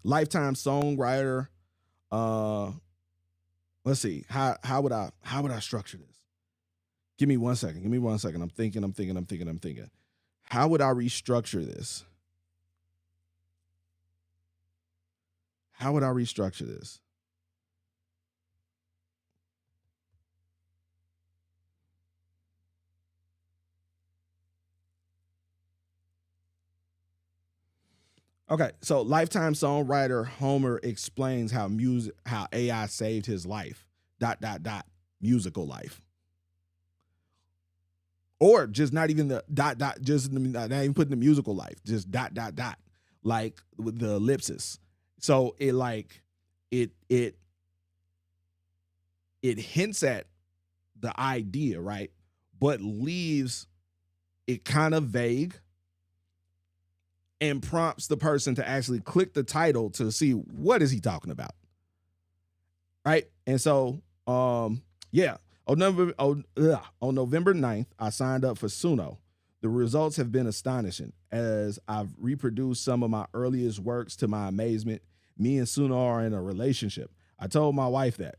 lifetime songwriter. Uh, let's see. How would I structure this? Give me 1 second. Give me 1 second. I'm thinking. How would I restructure this? How would I restructure this? Okay, so lifetime songwriter Homer explains how AI saved his life. Dot dot dot musical life. Or just not even the dot dot, just not even putting the musical life, just dot dot dot, like with the ellipsis. So it it hints at the idea, right? But leaves it kind of vague and prompts the person to actually click the title to see what is he talking about, right? And so, yeah, on November 9th, I signed up for Suno. The results have been astonishing as I've reproduced some of my earliest works to my amazement. Me and Suno are in a relationship. I told my wife that.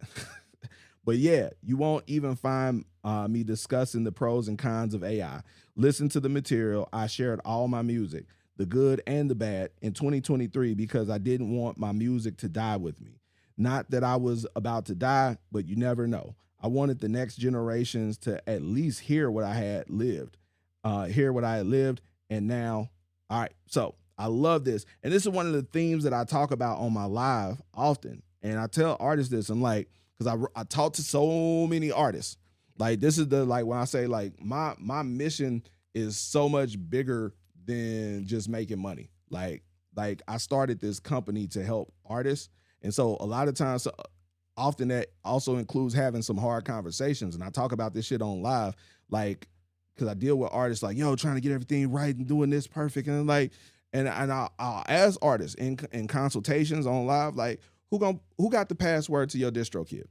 But yeah, you won't even find me discussing the pros and cons of AI. Listen to the material. I shared all my music, the good and the bad, in 2023 because I didn't want my music to die with me. Not that I was about to die, but you never know. I wanted the next generations to at least hear what I had lived, and now, all right. So I love this, and this is one of the themes that I talk about on my live often. And I tell artists this, I'm like, because I talk to so many artists. Like this is the like when I say like my mission is so much bigger than just making money. Like I started this company to help artists, and so a lot of times, often that also includes having some hard conversations. And I talk about this shit on live, like because I deal with artists like yo trying to get everything right and doing this perfect, and like I'll ask artists in consultations on live like who got the password to your distro kit?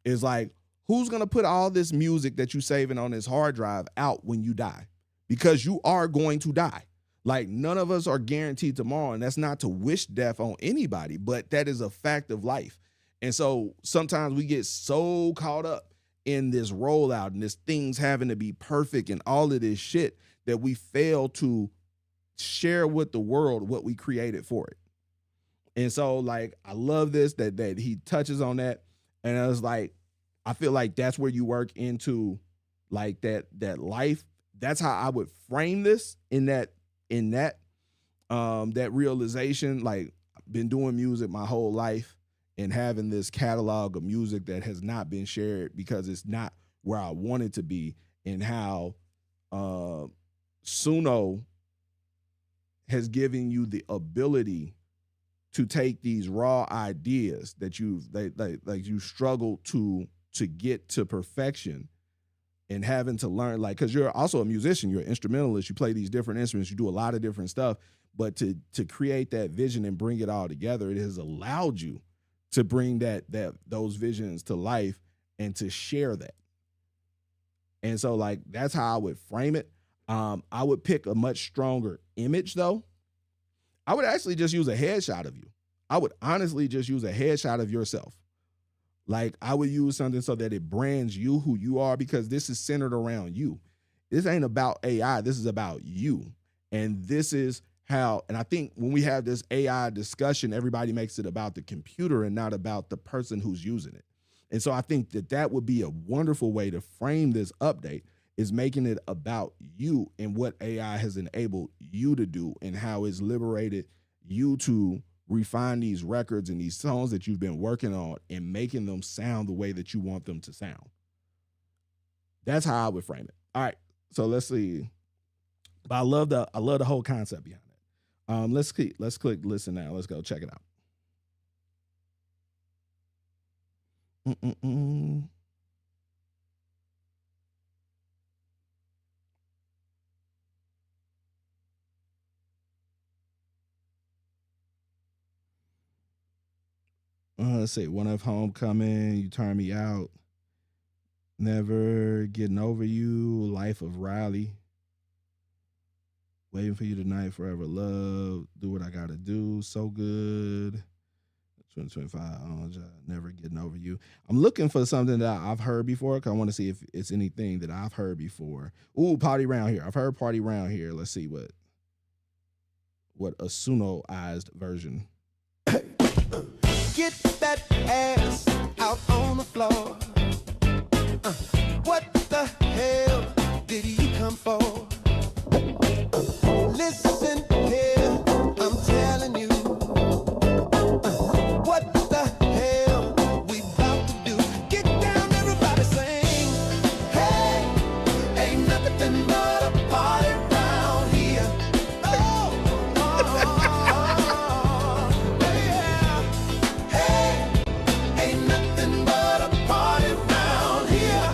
Is like who's gonna put all this music that you saving on this hard drive out when you die? Because you are going to die. Like none of us are guaranteed tomorrow, and that's not to wish death on anybody, but that is a fact of life. And so sometimes we get so caught up in this rollout and this things having to be perfect and all of this shit that we fail to share with the world what we created for it. And so like I love this that he touches on that. And I was like, I feel like that's where you work into like that life. That's how I would frame this that realization. Like I've been doing music my whole life and having this catalog of music that has not been shared because it's not where I want it to be, and how Suno has given you the ability to take these raw ideas that you struggle to get to perfection, and having to learn, like, because you're also a musician, you're an instrumentalist, you play these different instruments, you do a lot of different stuff, but to create that vision and bring it all together, it has allowed you to bring those visions to life and to share that. And so like that's how I would frame it. I would pick a much stronger image though. I would actually just use a headshot of you. I would honestly just use a headshot of yourself. Like I would use something so that it brands you who you are, because this is centered around you. This ain't about AI. This is about you. And this is how, and I think when we have this AI discussion, everybody makes it about the computer and not about the person who's using it. And so I think that would be a wonderful way to frame this update, is making it about you and what AI has enabled you to do and how it's liberated you to refine these records and these songs that you've been working on and making them sound the way that you want them to sound. That's how I would frame it. All right. So let's see. But I love the whole concept behind it. Let's click listen now. Let's go check it out. Mm-mm-mm. Let's see. One of Homecoming, You Turn Me Out, Never Getting Over You, Life of Riley, Waiting for You Tonight, Forever Love, Do What I gotta do. So good. 2025. Oh, never getting over you. I'm looking for something that I've heard before because I want to see if it's anything that I've heard before. Ooh, party round here. I've heard party round here. Let's see what a Suno-ized version. Get that ass out on the floor. What the hell did you come for? Listen here, I'm telling you. What the hell we about to do? Get down, everybody sing. Hey, ain't nothing but a party around here. Oh, yeah. Hey, ain't nothing but a party around here.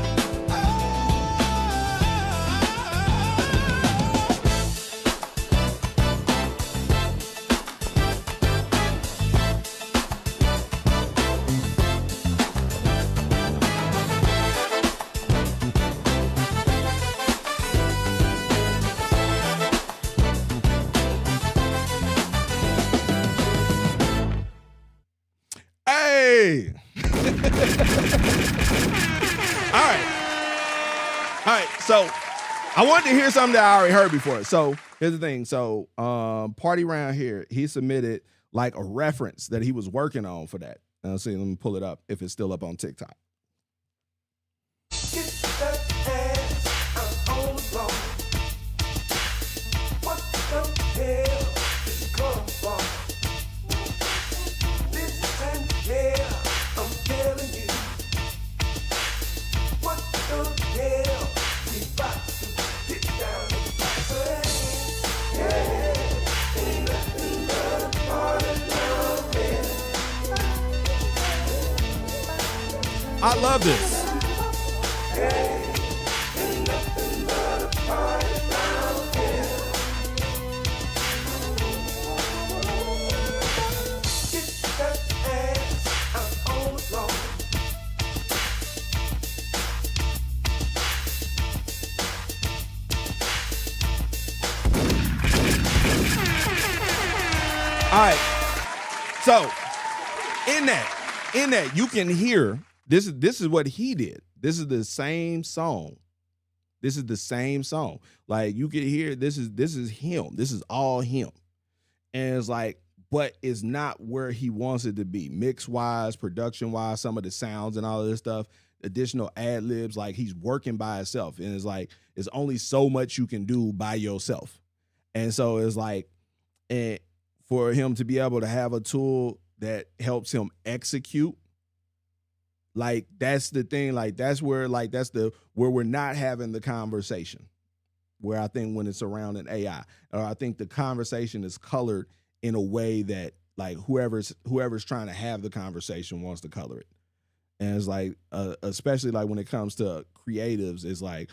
Hey! All right. So I wanted to hear something that I already heard before. So here's the thing. So party round here, he submitted like a reference that he was working on for that. Let's see, let me pull it up if it's still up on TikTok. Get that ass out on the floor. What the hell did you come for? Listen here, I'm telling you. What the hell we about to get down and say? Yeah, ain't nothing but a party around here. I love this. Ain't nothing but a party around here. Get that ass out on the floor. All right. So in that you can hear this is what he did. This is the same song. This is the same song. Like you can hear this is him. This is all him. And it's like, but it's not where he wants it to be. Mix wise, production wise, some of the sounds and all of this stuff, additional ad libs, like he's working by himself. And it's like, it's only so much you can do by yourself. And so it's like, and for him to be able to have a tool that helps him execute, like that's the thing, like that's where where we're not having the conversation. Where I think when it's around an AI, or I think the conversation is colored in a way that like whoever's trying to have the conversation wants to color it. And it's like, especially like when it comes to creatives, it's like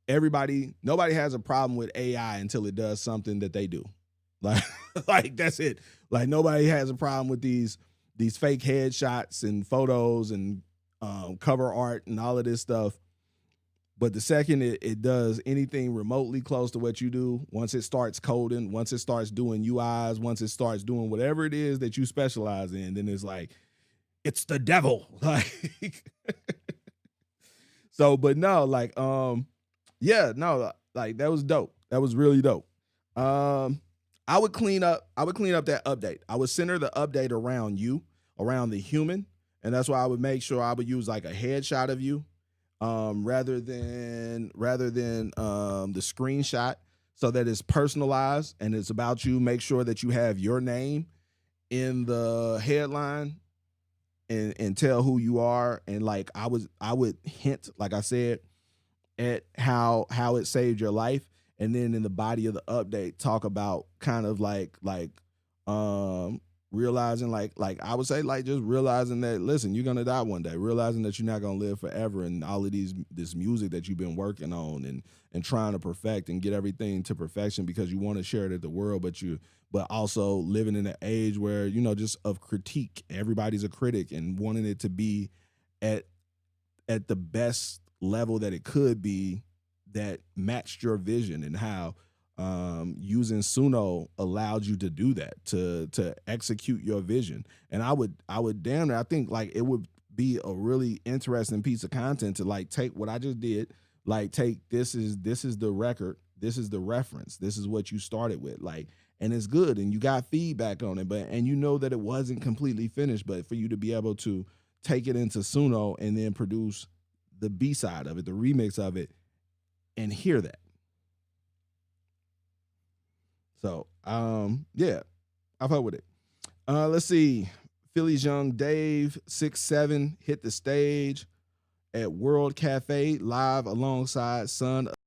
nobody has a problem with AI until it does something that they do. Like that's it. Like nobody has a problem with these fake headshots and photos and cover art and all of this stuff. But the second it does anything remotely close to what you do, once it starts coding, once it starts doing UIs, once it starts doing whatever it is that you specialize in, then it's like, it's the devil. Like, so, but no, like, yeah, no, like that was dope. That was really dope. I would clean up that update. I would center the update around you, around the human. And that's why I would make sure I would use like a headshot of you, rather than the screenshot, so that it's personalized and it's about you. Make sure that you have your name in the headline and tell who you are. And like I would hint, like I said, at how it saved your life. And then in the body of the update, talk about kind of like realizing like I would say, like, just realizing that, listen, you're gonna die one day, realizing that you're not gonna live forever, and all of this music that you've been working on and trying to perfect and get everything to perfection because you want to share it with the world, but also living in an age where, you know, just of critique, everybody's a critic, and wanting it to be at the best level that it could be, that matched your vision, and how using Suno allowed you to do that, to execute your vision. And I would damn it, I think like it would be a really interesting piece of content to like take what I just did, like take this is the record, this is the reference, this is what you started with, like, and it's good and you got feedback on it, but and you know that it wasn't completely finished, but for you to be able to take it into Suno and then produce the B side of it, the remix of it, and hear that. So yeah, I fuck with it. Let's see. Philly's young Dave, 6'7", hit the stage at World Cafe live alongside son